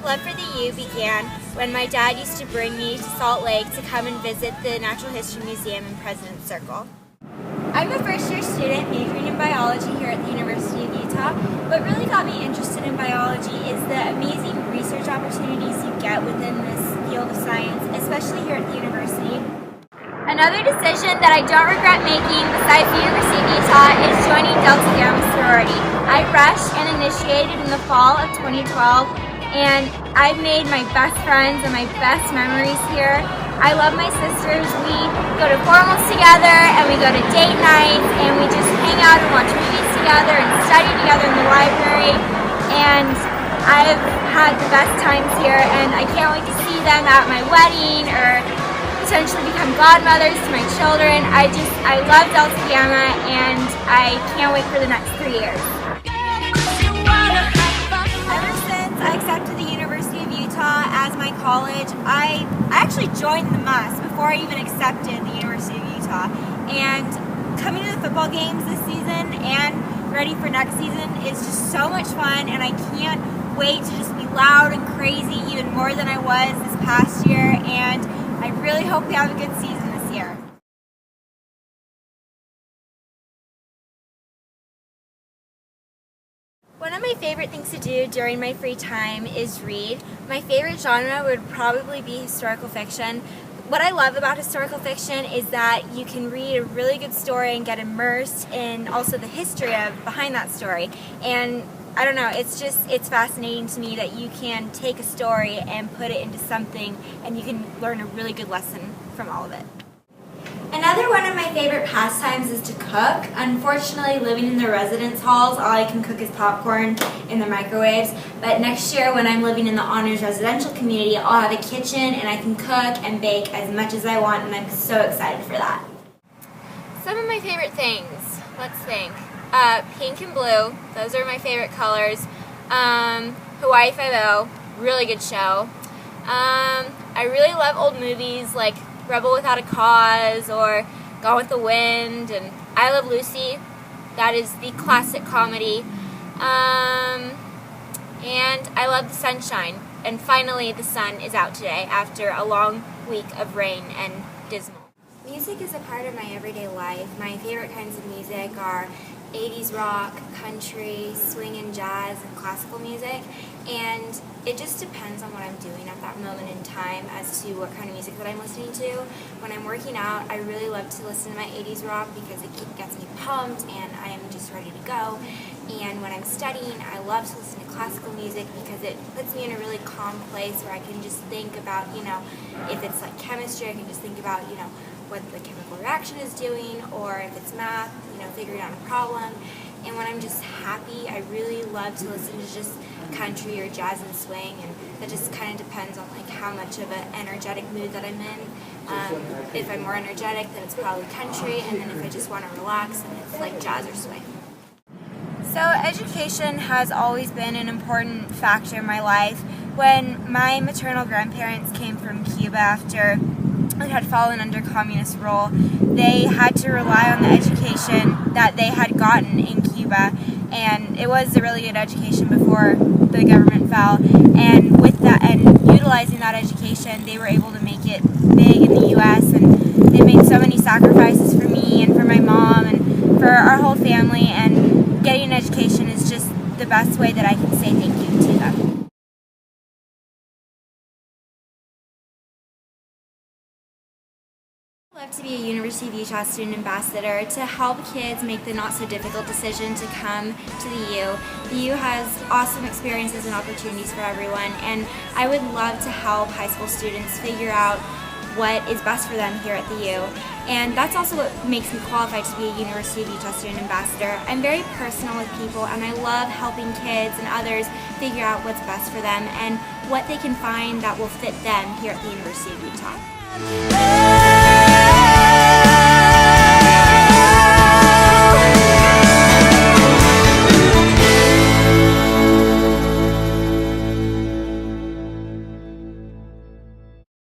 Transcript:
love for the U began when my dad used to bring me to Salt Lake to come and visit the Natural History Museum in President's Circle. I'm a first-year student majoring in biology here at the University of Utah. What really got me interested in biology is the amazing research opportunities you get within this field of science, especially here at the university. Another decision that I don't regret making besides the University of Utah is joining Delta Gamma sorority. I rushed and initiated in the fall of 2012, and I've made my best friends and my best memories here. I love my sisters. We go to formals together and we go to date nights and we just hang out and watch movies together and study together in the library. And I've had the best times here and I can't wait to see them at my wedding or potentially become godmothers to my children. I love Delta Gamma and I can't wait for the next 3 years. Ever since I accepted the University of Utah as my college, I actually joined the MUS before I even accepted the University of Utah. And coming to the football games this season and ready for next season is just so much fun, and I can't wait to just be loud and crazy even more than I was this past year, and I really hope we have a good season this year. One of my favorite things to do during my free time is read. My favorite genre would probably be historical fiction. What I love about historical fiction is that you can read a really good story and get immersed in also the history behind that story. And I don't know, it's fascinating to me that you can take a story and put it into something and you can learn a really good lesson from all of it. Another one of my favorite pastimes is to cook. Unfortunately, living in the residence halls, all I can cook is popcorn in the microwaves. But next year, when I'm living in the Honors Residential Community, I'll have a kitchen and I can cook and bake as much as I want, and I'm so excited for that. Some of my favorite things, let's think. Pink and blue, those are my favorite colors. Hawaii Five-0, really good show. I really love old movies like Rebel Without a Cause or Gone with the Wind, and I Love Lucy. That is the classic comedy. And I love the sunshine. And finally, the sun is out today after a long week of rain and dismal. Music is a part of my everyday life. My favorite kinds of music are 80s rock, country, swing and jazz, and classical music. And it just depends on what I'm doing at that moment in time as to what kind of music that I'm listening to. When I'm working out, I really love to listen to my 80s rock because it gets me pumped and I am just ready to go. And when I'm studying, I love to listen to classical music because it puts me in a really calm place where I can just think about, if it's like chemistry, I can just think about, what the chemical reaction is doing, or if it's math, figuring out a problem. And when I'm just happy, I really love to listen to just country or jazz and swing, and that just kind of depends on how much of an energetic mood that I'm in. If I'm more energetic, then it's probably country, and then if I just want to relax, then it's like jazz or swing. So education has always been an important factor in my life. When my maternal grandparents came from Cuba after it had fallen under communist rule, they had to rely on the education that they had gotten in Cuba, and it was a really good education before the government fell. And with that, and utilizing that education, they were able to make it big in the U.S. and they made so many sacrifices for me and for my mom and for our whole family. And getting an education is just the best way that I can say thank you to them. I love to be a University of Utah student ambassador to help kids make the not-so-difficult decision to come to the U. The U has awesome experiences and opportunities for everyone, and I would love to help high school students figure out what is best for them here at the U. And that's also what makes me qualified to be a University of Utah student ambassador. I'm very personal with people, and I love helping kids and others figure out what's best for them and what they can find that will fit them here at the University of Utah.